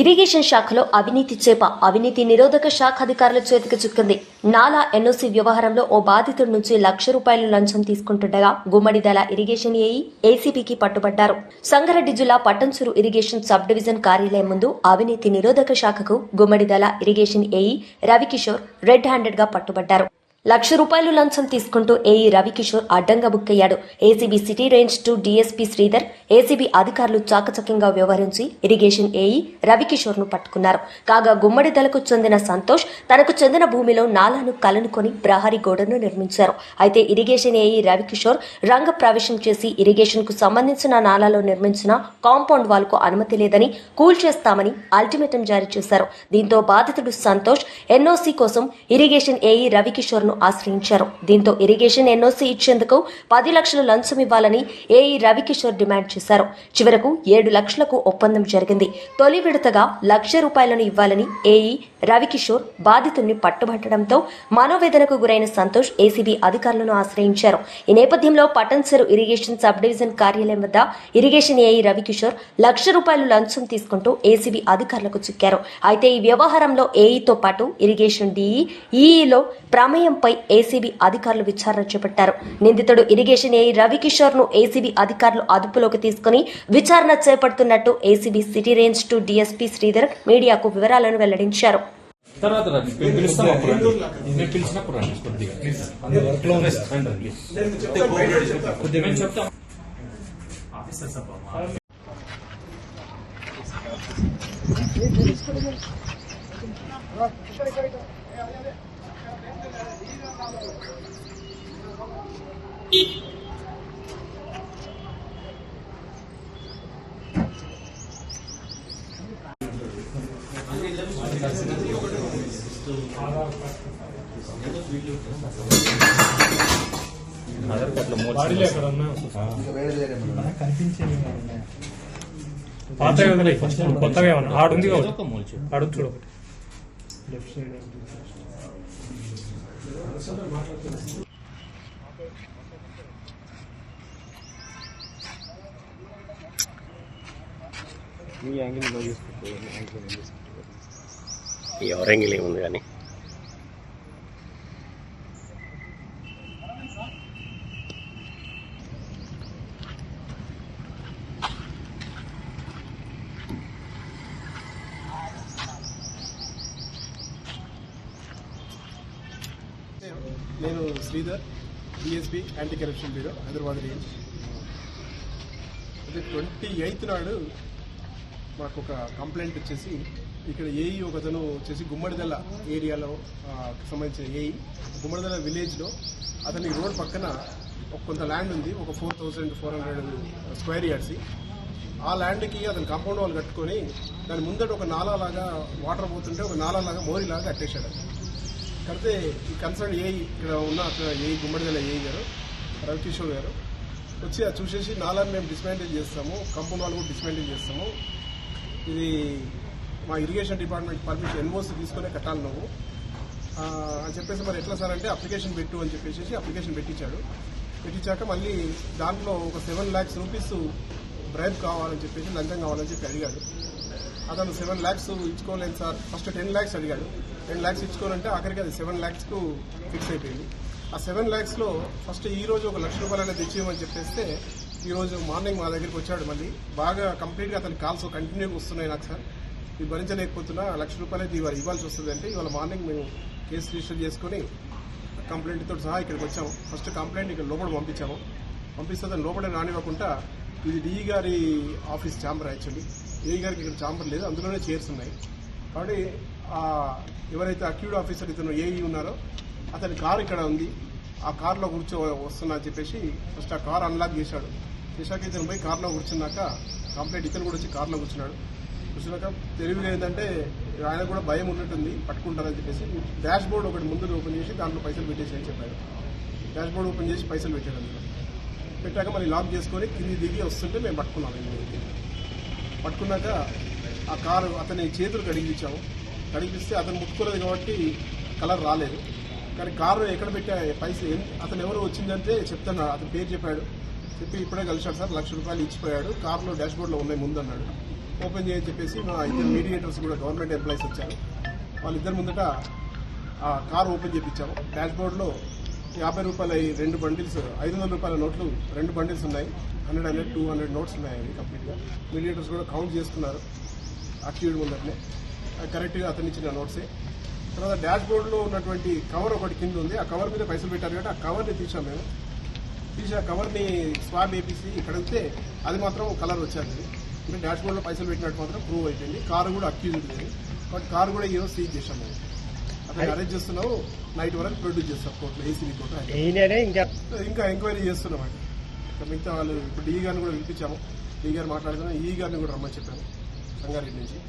Irrigation శాఖలో అవినీతి చేప అవినీతి నిరోధక శాఖ అధికారుల చేతికి చిక్కింది. నాలా ఎన్ఓసీ వ్యవహారంలో ఓ బాధితుడి నుంచి ₹1,00,000 లంచం తీసుకుంటుండగా గుమ్మడిదల ఇరిగేషన్ ఏసీబీకి పట్టుబడ్డారు. సంగారెడ్డి జిల్లా పట్టంచెరు ఇరిగేషన్ సబ్ డివిజన్ కార్యాలయం ముందు అవినీతి నిరోధక శాఖకు Gummadidala irrigation A E Ravikishore red handed గా పట్టుబడ్డారు. ₹1,00,000 లంచం తీసుకుంటూ ఏఈ రవికిషోర్ అడ్డంగా బుక్కయ్యాడు. ACB city range 2 DSP Sridhar, ACB అధికారులు చాకచక్యంగా వ్యవహరించి ఇరిగేషన్ ఏఈ రవికిషోర్ ను పట్టుకున్నారు. కాగా గుమ్మడిదలకు చెందిన సంతోష్ తనకు చెందిన భూమిలో నాలాను కలనుకొని ప్రహరీ గోడను నిర్మించారు. అయితే ఇరిగేషన్ ఏఈ రవికిషోర్ రంగ ప్రవేశం చేసి ఇరిగేషన్ కు సంబంధించిన నాలాలో నిర్మించిన కాంపౌండ్ వాల్ కు అనుమతి లేదని కూల్చేస్తామని అల్టిమేటం జారీ చేశారు. దీంతో బాధితుడు సంతోష్ ఎన్ఓసీ కోసం ఇరిగేషన్ ఏఈ రవికిషోర్ ఆశ్రయించారు. దీంతో ఇరిగేషన్ ఎన్ఓసీ ఇచ్చేందుకు 10 లక్షలు లంచం ఇవ్వాలని ఏఈ రవికిషోర్ డిమాండ్ చేశారు. చివరకు 7 లక్షలకు ఒప్పందం జరిగింది. తొలి విడతగా ₹1,00,000 ఇవ్వాలని ఏఈ రవికిషోర్ బాధితుడిని పట్టుబట్టడంతో మనోవేదనకు గురైన సంతోష్ ఏసీబీ అధికారులను ఆశ్రయించారు. ఈ నేపథ్యంలో పట్టంచెరు ఇరిగేషన్ సబ్ డివిజన్ కార్యాలయం వద్ద ఇరిగేషన్ ఏఈ రవికిషోర్ ₹1,00,000 లంచం తీసుకుంటూ ఏసీబీ అధికారులకు చిక్కారు. అయితే ఈ వ్యవహారంలో ఏఈతో పాటు ఇరిగేషన్ ఈఈలో ప్రమేయంపై ఏసీబీ అధికారులు విచారణ చేపట్టారు. నిందితుడు ఇరిగేషన్ ఏఈ రవికిషోర్ ను ఏసీబీ అధికారులు అదుపులోకి తీసుకుని విచారణ చేపడుతున్నట్టు ACB city range 2 DSP Sridhar మీడియాకు వివరాలను వెల్లడించారు. కొత్తగా ఏమన్నా ఆడుంది ఆడు చూడ లెఫ్ట్ సైడ్ ఈ యాంగిల్ ఎవరి యాంగిల్ ఏముంది కానీ నేను Sridhar, DSP anti corruption bureau, Hyderabad range. అయితే 28th నాడు మాకు ఒక కంప్లైంట్ వచ్చేసి ఇక్కడ ఏఈ ఒకతను వచ్చేసి గుమ్మడిదల ఏరియాలో సంబంధించిన ఏఈ గుమ్మడిదల విలేజ్లో అతని రోడ్ పక్కన కొంత ల్యాండ్ ఉంది, ఒక 4,400 స్క్వేర్ యార్డ్స్. ఆ ల్యాండ్కి అతను కాంపౌండ్ వాల్ కట్టుకొని దాని ముందట ఒక నాలాలాగా వాటర్ పోతుంటే ఒక నాలాలాగా మోరీలాగా కట్టేశాడు. కడితే ఈ కన్సర్న్ ఏఈ ఇక్కడ ఉన్న అక్కడ ఏఈ గుమ్మడిదల ఏఈ గారు రవికిషోర్ గారు వచ్చి అది చూసేసి నాలాన్ని మేము డిస్మాంటిల్ చేస్తాము, కాంపౌండ్ వాల్ కూడా డిస్మాంటిల్ చేస్తాము, ఇది మా ఇరిగేషన్ డిపార్ట్మెంట్ పర్మిషన్ ఎన్ఓసీ తీసుకునే కట్టాలి నువ్వు అని చెప్పేసి మరి ఎట్లా సార్ అంటే అప్లికేషన్ పెట్టు అని చెప్పేసి అప్లికేషన్ పెట్టించాక మళ్ళీ దాంట్లో ఒక 7 lakhs రూపీస్ బ్రైబ్ కావాలని చెప్పేసి లంచం కావాలని చెప్పి అడిగాడు. అతను 7 lakhs ఇచ్చుకోలేదు సార్, ఫస్ట్ 10 lakhs అడిగాడు. 10 lakhs ఇచ్చుకోవాలంటే ఆఖరికి అది 7 lakhsకు ఫిక్స్ అయిపోయింది. ఆ 7 lakhsలో ఫస్ట్ ఈ రోజు ఒక ₹1,00,000 అనేది తెచ్చేయమని చెప్పేస్తే ఈరోజు మార్నింగ్ మా దగ్గరికి వచ్చాడు. మళ్ళీ బాగా కంప్లీట్గా అతని కాల్స్ కంటిన్యూగా వస్తున్నాయి. నాకు సార్ ఇది భరించలేకపోతున్నా, ₹1,00,000 ఇవ్వాల్సి వస్తుంది అంటే ఇవాళ మార్నింగ్ మేము కేసు రిజిస్టర్ చేసుకుని కంప్లైంట్తో సహా ఇక్కడికి వచ్చాము. ఫస్ట్ కంప్లైంట్ ఇక్కడ లోపల పంపిస్తే అతను లోపల రానివ్వకుండా ఇది డిఈ గారి ఆఫీస్ ఛాంబర్, యాక్చువల్లీ ఏఈ గారికి ఇక్కడ ఛాంబర్ లేదు, అందులోనే చైర్స్ ఉన్నాయి. కాబట్టి ఎవరైతే అక్యూడ్ ఆఫీసర్ ఇతను ఏఈ ఉన్నారో అతని కారు ఇక్కడ ఉంది, ఆ కార్లో వస్తున్నా అని చెప్పేసి ఫస్ట్ ఆ కార్ అన్లాక్ చేశాడు. చేశాక ఇతను పోయి కార్లో కూర్చున్నాక కంప్లైంట్ ఇతను కూడా వచ్చి కార్లో కూర్చున్నాక తెలివిగా ఏంటంటే ఆయన కూడా భయం ఉన్నట్టుంది పట్టుకుంటారని చెప్పేసి డాష్ బోర్డ్ ఒకటి ముందు ఓపెన్ చేసి దాంట్లో పైసలు పెట్టేసి అని చెప్పాడు. డాష్ బోర్డ్ ఓపెన్ చేసి పైసలు పెట్టాడు. అందులో పెట్టాక మళ్ళీ లాక్ చేసుకొని కింది దిగి వస్తుంటే మేము పట్టుకున్నాం. పట్టుకున్నాక ఆ కారు అతని చేతులు కడిగిచ్చాము. కడిగిస్తే అతను ముట్టుకోలేదు కాబట్టి కలర్ రాలేదు. కానీ కారు ఎక్కడ పెట్టా పైసలు అతను ఎవరు వచ్చిందంటే చెప్తాను, అతని పేరు చెప్పాడు. చెప్పి ఇప్పుడే కలిసాడు సార్, ₹1,00,000 ఇచ్చిపోయాడు, కారులో డాష్ బోర్డ్లో ఉన్నాయి ముందన్నాడు. ఓపెన్ చేయని చెప్పేసి మా ఇద్దరు మీడియేటర్స్ కూడా గవర్నమెంట్ ఎంప్లాయీస్ వచ్చారు. వాళ్ళిద్దరి ముందట ఆ కారు ఓపెన్ చేయించాము. డాష్ బోర్డ్లో ₹50 2 బండిల్స్, ₹500 నోట్లు 2 బండిల్స్ ఉన్నాయి. 100, 200 నోట్స్ ఉన్నాయి. అవి కంప్లీట్గా మీడియేటర్స్ కూడా కౌంట్ చేసుకున్నారు అక్యూడ్ ముందరనే. కరెక్ట్గా అతను ఇచ్చిన నోట్సే. తర్వాత డాష్ బోర్డ్లో ఉన్నటువంటి కవర్ ఒకటి కింద ఉంది. ఆ కవర్ మీద పైసలు పెట్టారు కాబట్టి ఆ కవర్ని తీసాం మేము. తీసి ఆ కవర్ని స్వాబ్ వేసి ఇక్కడ వెళ్తే అది మాత్రం కలర్ వచ్చేది. అంటే డాష్ బోర్డ్లో పైసలు పెట్టినట్టు మాత్రం ప్రూవ్ అయిపోయింది. కారు కూడా అక్యూజ్ ఉంది కాబట్టి కారు కూడా ఈరోజు సీజ్ చేశాం మేము. అతను అరెస్ట్ చేస్తున్నాము. నైట్ వరకు ప్రొడ్యూస్ చేస్తాం కోర్టులో, ఏసీబీ కోర్టు. ఇంకా ఎంక్వైరీ చేస్తున్నామండి. ఇంకా మిగతా వాళ్ళు ఇప్పుడు డీ గారిని కూడా పిలిపించాము. డీ గారు మాట్లాడుతున్నాం. ఈ గారిని కూడా రమ్మని చెప్పాము సంగారెడ్డి నుంచి.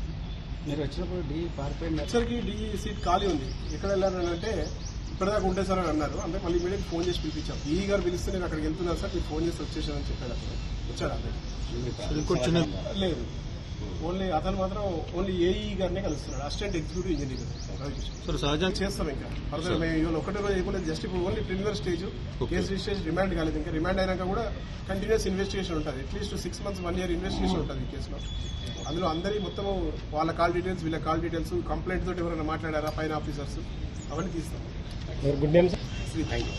మీరు వచ్చినప్పుడు డీ పారిపోయింది. వచ్చరికి డీ సీట్ ఖాళీ ఉంది. ఎక్కడ వెళ్ళారని అంటే ఇప్పటిదాకా ఉంటే సార్ అని అన్నారు. అంటే మళ్ళీ ఇమీడియట్ ఫోన్ చేసి పిలిపించాం. ఈ గారు పిలిస్తే నేను అక్కడికి వెళ్తున్నాను సార్, మీరు ఫోన్ చేసి వచ్చేసానని చెప్పాడు. అతను వచ్చాడు. అతను లేదు, ఓన్లీ అతను మాత్రం ఓన్లీ ఏఈ గారినే కలుస్తున్నాడు, అసిస్టెంట్ ఎగ్జిక్యూటివ్ ఇంజనీర్. సహజంగా చేస్తాం. ఇంకా ఫర్దర్ మేము ఇవాళ ఒకటే రోజు అయిపోలేదు. జస్ట్ ఇప్పుడు only preliminary stage, case registration remand కాలేదు. ఇంకా రిమాండ్ అయినాక కూడా కంటిన్యూస్ ఇన్వెస్టిగేషన్ ఉంటుంది. అట్లీస్ట్ 6 months 1 year ఇన్వెస్టిగేషన్ ఉంటుంది ఈ కేసులో. అందులో అందరి మొత్తం వాళ్ళ కాల్ డీటెయిల్స్, వీళ్ళ కాల్ డీటెయిల్స్, కంప్లైంట్ తోటి ఎవరైనా మాట్లాడారా పైన ఆఫీసర్స్, అవన్నీ తీస్తాం. Good name sir. Thank you.